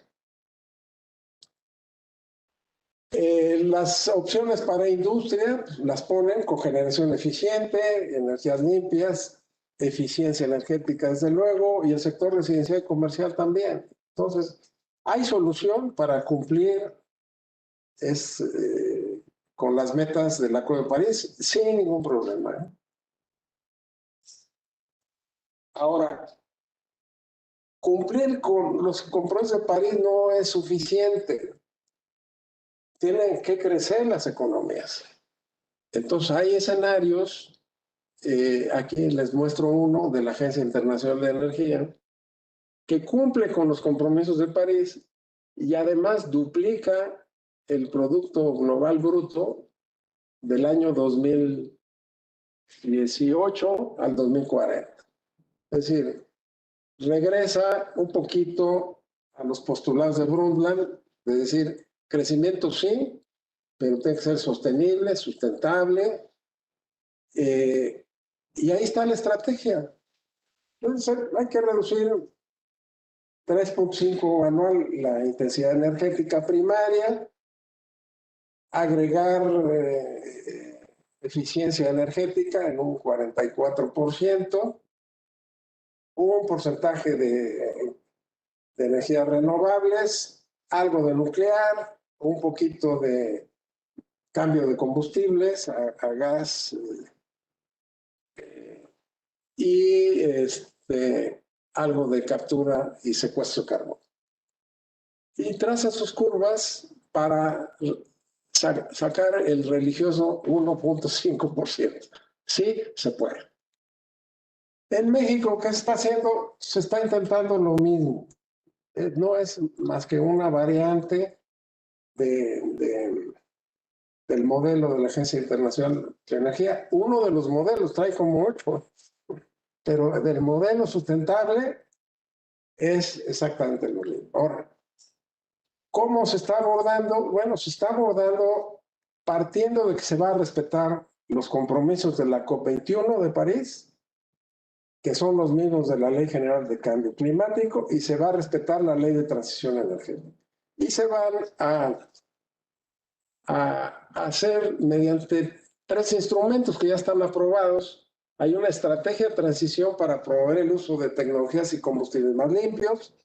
Las opciones para industria las ponen cogeneración eficiente, energías limpias, eficiencia energética desde luego, y el sector residencial y comercial también. Entonces, hay solución para cumplir con las metas del Acuerdo de París sin ningún problema. Ahora, cumplir con los compromisos de París no es suficiente. Tienen que crecer las economías. Entonces hay escenarios, aquí les muestro uno de la Agencia Internacional de Energía, que cumple con los compromisos de París y además duplica el Producto Global Bruto del año 2018 al 2040. Es decir, regresa un poquito a los postulados de Brundtland, de decir, crecimiento sí, pero tiene que ser sostenible, sustentable, Y ahí está la estrategia. Entonces hay que reducir 3.5 anual la intensidad energética primaria, agregar eficiencia energética en un 44%, un porcentaje de energías renovables, algo de nuclear, un poquito de cambio de combustibles a gas y algo de captura y secuestro de carbono. Y traza sus curvas para sacar el religioso 1.5%. Sí, se puede. En México, ¿qué se está haciendo? Se está intentando lo mismo. No es más que una variante del modelo de la Agencia Internacional de Energía. Uno de los modelos, trae como 8, pero del modelo sustentable es exactamente lo mismo. Ahora, ¿cómo se está abordando? Bueno, se está abordando partiendo de que se va a respetar los compromisos de la COP21 de París, que son los mismos de la Ley General de Cambio Climático, y se va a respetar la Ley de Transición Energética. Y se van a hacer mediante 3 instrumentos que ya están aprobados. Hay una estrategia de transición para promover el uso de tecnologías y combustibles más limpios.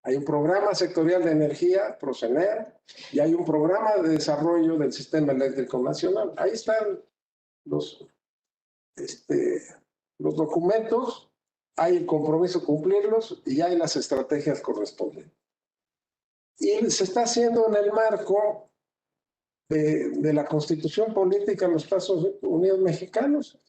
Hay un programa sectorial de energía, PROCENER, y hay un programa de desarrollo del sistema eléctrico nacional. Ahí están los documentos, hay el compromiso de cumplirlos y hay las estrategias correspondientes. Y se está haciendo en el marco de la Constitución Política de los Estados Unidos Mexicanos,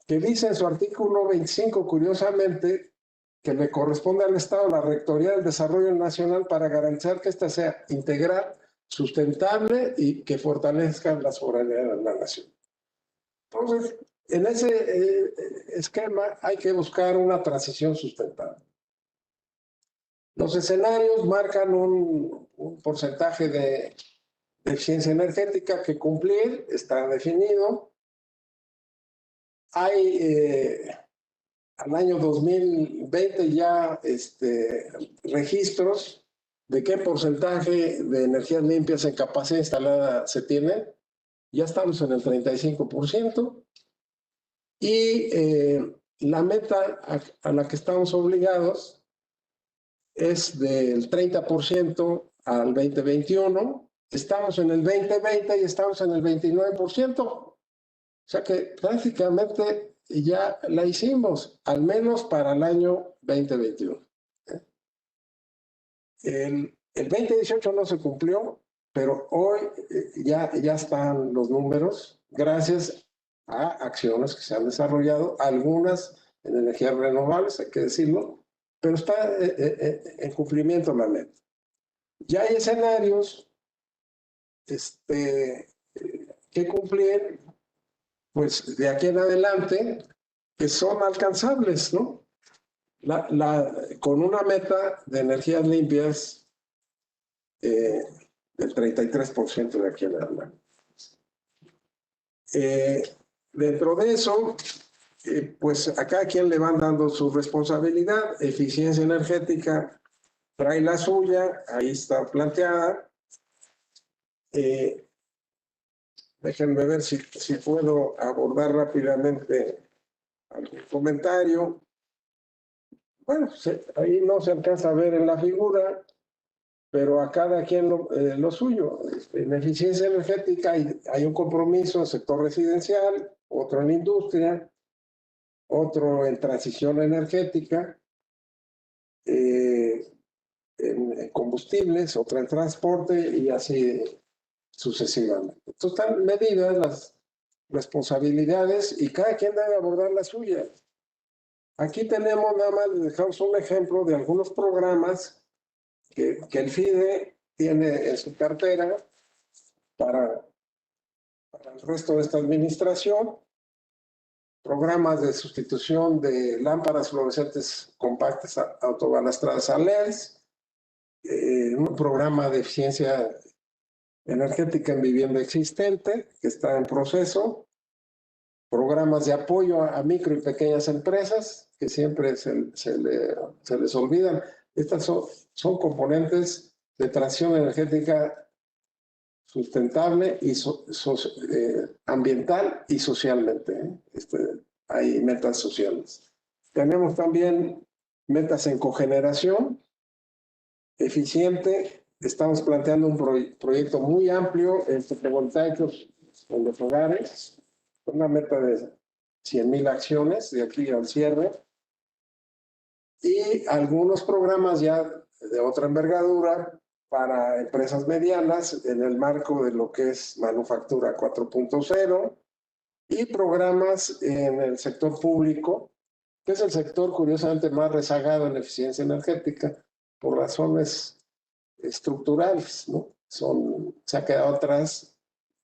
que dice en su artículo 25, curiosamente, que le corresponde al Estado la Rectoría del Desarrollo Nacional para garantizar que ésta sea integral, sustentable y que fortalezca la soberanía de la nación. Entonces, en ese esquema hay que buscar una transición sustentable. Los escenarios marcan un porcentaje de eficiencia energética que cumplir, está definido. Hay al año 2020 ya registros de qué porcentaje de energías limpias en capacidad instalada se tiene. Ya estamos en el 35%. Y la meta a la que estamos obligados es del 30% al 2021. Estamos en el 2020 y estamos en el 29%. O sea que prácticamente ya la hicimos, al menos para el año 2021. El 2018 no se cumplió, pero hoy ya están los números, gracias a acciones que se han desarrollado, algunas en energías renovables, hay que decirlo, pero está en cumplimiento la meta. Ya hay escenarios que cumplir, pues de aquí en adelante, que son alcanzables, ¿no? Con una meta de energías limpias del 33% de aquí en adelante. Dentro de eso, pues a cada quien le van dando su responsabilidad. Eficiencia energética trae la suya, ahí está planteada. Déjenme ver si puedo abordar rápidamente algún comentario. Bueno, ahí no se alcanza a ver en la figura, pero a cada quien lo suyo. En eficiencia energética hay un compromiso en el sector residencial, otro en industria, otro en transición energética, en combustibles, otro en transporte y así sucesivamente. Entonces están medidas las responsabilidades y cada quien debe abordar la suya. Aquí tenemos nada más, dejamos un ejemplo de algunos programas que el FIDE tiene en su cartera para el resto de esta administración. Programas de sustitución de lámparas fluorescentes compactas autobalastradas a LEDs, un programa de eficiencia energética en vivienda existente que está en proceso, programas de apoyo a micro y pequeñas empresas, que siempre se les olvidan. Estas son componentes de transición energética sustentable y ambiental y socialmente. Hay metas sociales. Tenemos también metas en cogeneración eficiente. Estamos planteando un proyecto muy amplio en fotovoltaicos en los hogares, una meta de 100,000 acciones de aquí al cierre, y algunos programas ya de otra envergadura para empresas medianas en el marco de lo que es Manufactura 4.0 y programas en el sector público, que es el sector curiosamente más rezagado en eficiencia energética por razones estructurales, ¿no? Se ha quedado atrás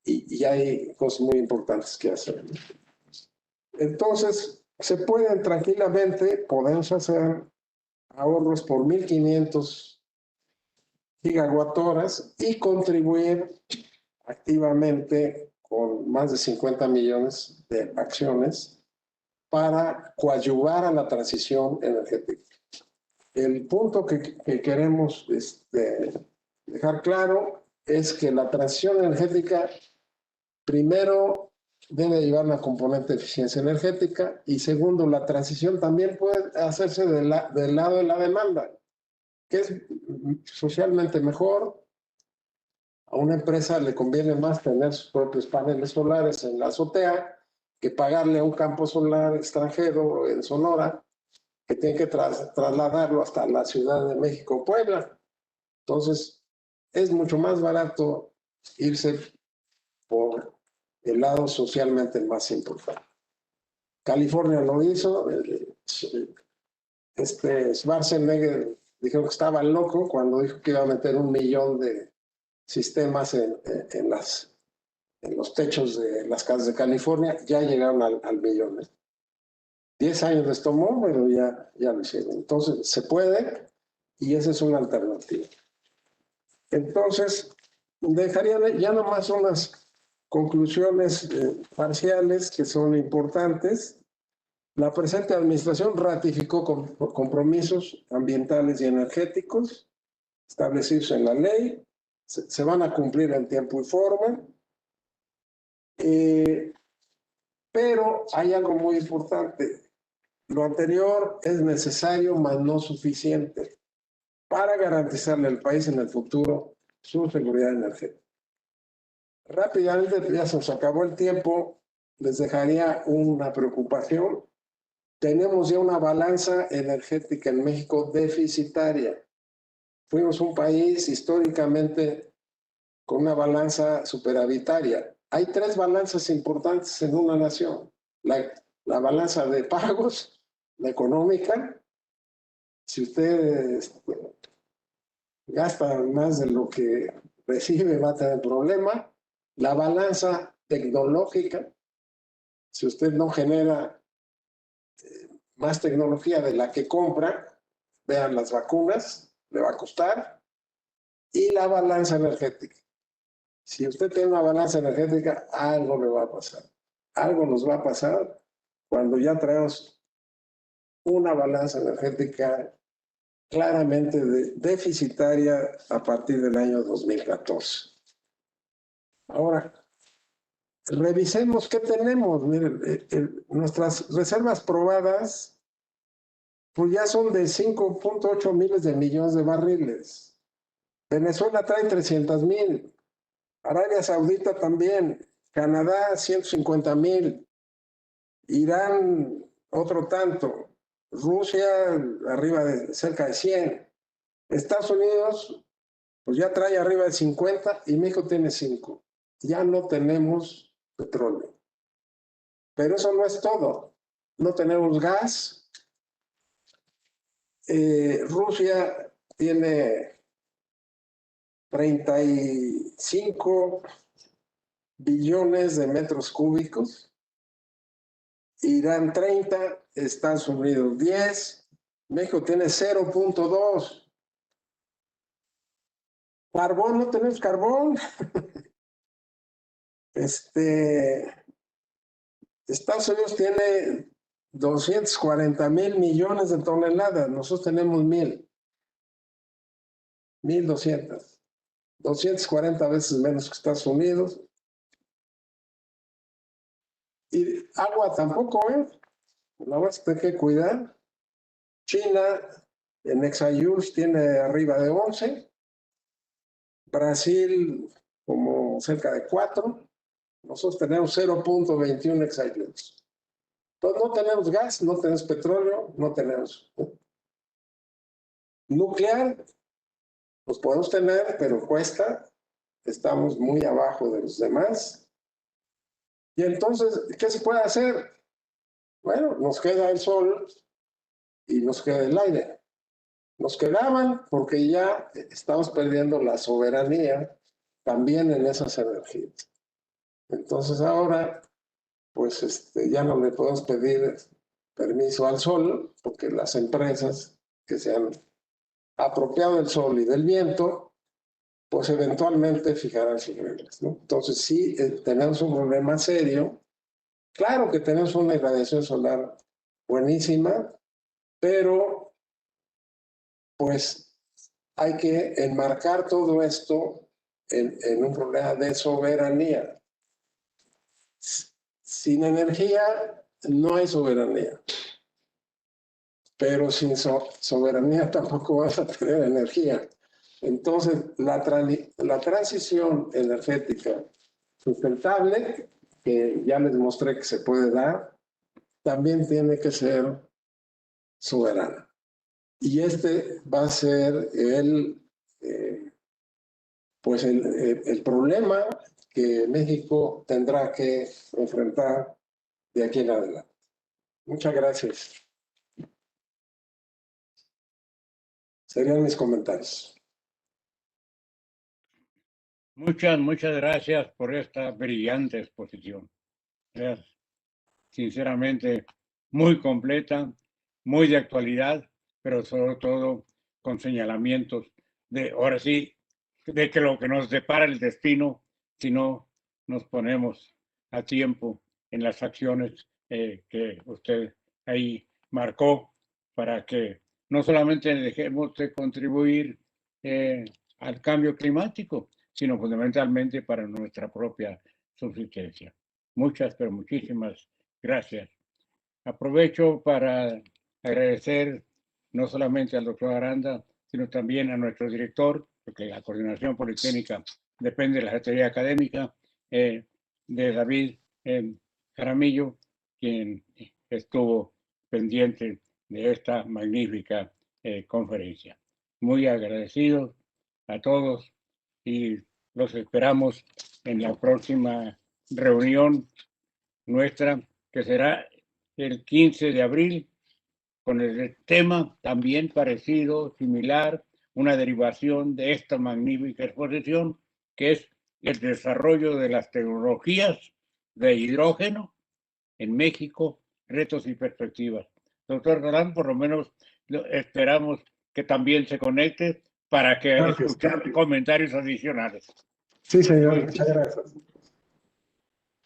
y hay cosas muy importantes que hacer. Entonces, se pueden tranquilamente, podemos hacer ahorros por 1,500 gigawatt-horas y contribuir activamente con más de 50 millones de acciones para coadyuvar a la transición energética. El punto que queremos dejar claro es que la transición energética primero debe llevar una componente de eficiencia energética y segundo, la transición también puede hacerse del lado de la demanda, que es socialmente mejor. A una empresa le conviene más tener sus propios paneles solares en la azotea que pagarle a un campo solar extranjero en Sonora que tiene que trasladarlo hasta la Ciudad de México o Puebla. Entonces, es mucho más barato irse por el lado socialmente más importante. California lo hizo. Schwarzenegger dijo que estaba loco cuando dijo que iba a meter 1 millón de sistemas en los techos de las casas de California. Ya llegaron al millón. 10 años les tomó, pero ya lo hicieron. Entonces, se puede y esa es una alternativa. Entonces, dejaría ya nomás unas conclusiones parciales que son importantes. La presente administración ratificó compromisos ambientales y energéticos establecidos en la ley. Se van a cumplir en tiempo y forma. Pero hay algo muy importante. Lo anterior es necesario, mas no suficiente, para garantizarle al país en el futuro su seguridad energética. Rápidamente, ya se nos acabó el tiempo, les dejaría una preocupación. Tenemos ya una balanza energética en México deficitaria. Fuimos un país históricamente con una balanza superavitaria. Hay 3 balanzas importantes en una nación. La balanza de pagos, la económica. Si usted gasta más de lo que recibe, va a tener problema. La balanza tecnológica. Si usted no genera más tecnología de la que compra, vean las vacunas, le va a costar. Y la balanza energética. Si usted tiene una balanza energética, algo le va a pasar. Algo nos va a pasar cuando ya traemos una balanza energética claramente deficitaria a partir del año 2014. Ahora, revisemos qué tenemos. Miren, nuestras reservas probadas pues ya son de 5.8 miles de millones de barriles. Venezuela trae 300,000. Arabia Saudita también. Canadá 150,000. Irán otro tanto. Rusia arriba de cerca de 100. Estados Unidos pues ya trae arriba de 50 y México tiene 5. Ya no tenemos petróleo. Pero eso no es todo. No tenemos gas. Rusia tiene 35 billones de metros cúbicos. Irán 30, Estados Unidos 10, México tiene 0.2. Carbón, no tenemos carbón. Estados Unidos tiene 240,000 millones de toneladas, nosotros tenemos 1,200. 240 veces menos que Estados Unidos. Y agua tampoco, la vas a tener que cuidar. China en hexajoules tiene arriba de 11. Brasil como cerca de 4. Nosotros tenemos 0.21 hexajoules. Entonces no tenemos gas, no tenemos petróleo, no tenemos nuclear. Pues podemos tener, pero cuesta. Estamos muy abajo de los demás. Y entonces, ¿qué se puede hacer? Bueno, nos queda el sol y nos queda el aire. Nos quedaban porque ya estamos perdiendo la soberanía también en esas energías. Entonces ahora, pues ya no le podemos pedir permiso al sol porque las empresas que se han apropiado del sol y del viento, pues eventualmente fijarán sus reglas, ¿no? Entonces sí, tenemos un problema serio. Claro que tenemos una irradiación solar buenísima, pero pues hay que enmarcar todo esto en un problema de soberanía. Sin energía no hay soberanía, pero sin soberanía tampoco vas a tener energía. Entonces, la transición energética sustentable, que ya les mostré que se puede dar, también tiene que ser soberana. Y va a ser pues el problema que México tendrá que enfrentar de aquí en adelante. Muchas gracias. Serían mis comentarios. Muchas gracias por esta brillante exposición. Sinceramente, muy completa, muy de actualidad, pero sobre todo con señalamientos de, ahora sí, de que lo que nos depara el destino, si no nos ponemos a tiempo en las acciones que usted ahí marcó para que no solamente dejemos de contribuir al cambio climático, sino fundamentalmente para nuestra propia subsistencia. Muchas, pero muchísimas gracias. Aprovecho para agradecer no solamente al doctor Aranda, sino también a nuestro director, porque la coordinación politécnica depende de la Secretaría Académica, de David Jaramillo, quien estuvo pendiente de esta magnífica conferencia. Muy agradecidos a todos y los esperamos en la próxima reunión nuestra, que será el 15 de abril, con el tema también parecido, similar, una derivación de esta magnífica exposición, que es el desarrollo de las tecnologías de hidrógeno en México, retos y perspectivas. Doctor Galán, por lo menos esperamos que también se conecte para que escuchar comentarios adicionales. Sí, señor, muchas gracias.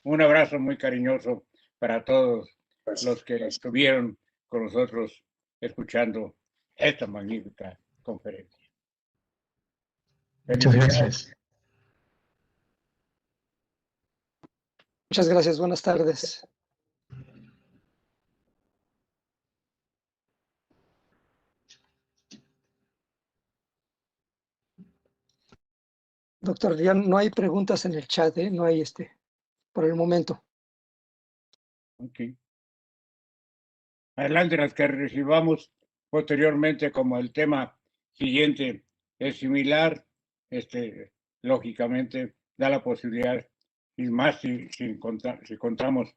Un abrazo muy cariñoso para todos los que estuvieron con nosotros escuchando esta magnífica conferencia. Muchas gracias. Muchas gracias, buenas tardes. Doctor, ya no hay preguntas en el chat, no hay por el momento. Ok. Adelante, las que recibamos posteriormente, como el tema siguiente es similar, lógicamente da la posibilidad, y más si contamos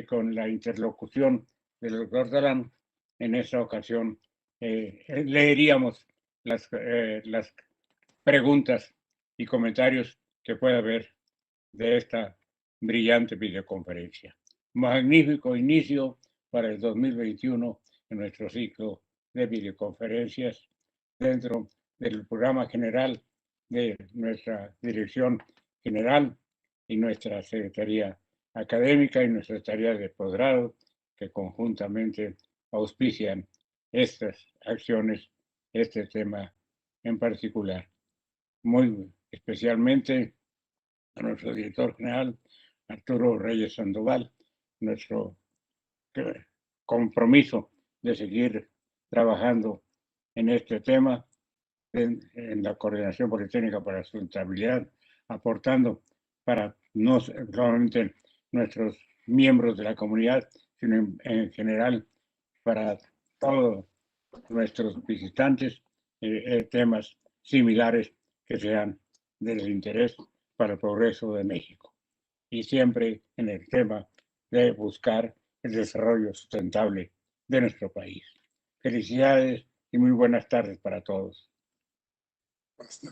con la interlocución del doctor Galán, en esta ocasión leeríamos las preguntas y comentarios que pueda haber de esta brillante videoconferencia. Magnífico inicio para el 2021 en nuestro ciclo de videoconferencias dentro del programa general de nuestra Dirección General y nuestra Secretaría académica y nuestras tareas de posgrado que conjuntamente auspician estas acciones, este tema en particular. Muy especialmente a nuestro director general, Arturo Reyes Sandoval, nuestro compromiso de seguir trabajando en este tema, en la Coordinación Politécnica para la Sustentabilidad, aportando para no solamente nuestros miembros de la comunidad, sino en general para todos nuestros visitantes, temas similares que sean del interés para el progreso de México. Y siempre en el tema de buscar el desarrollo sustentable de nuestro país. Felicidades y muy buenas tardes para todos. Basta.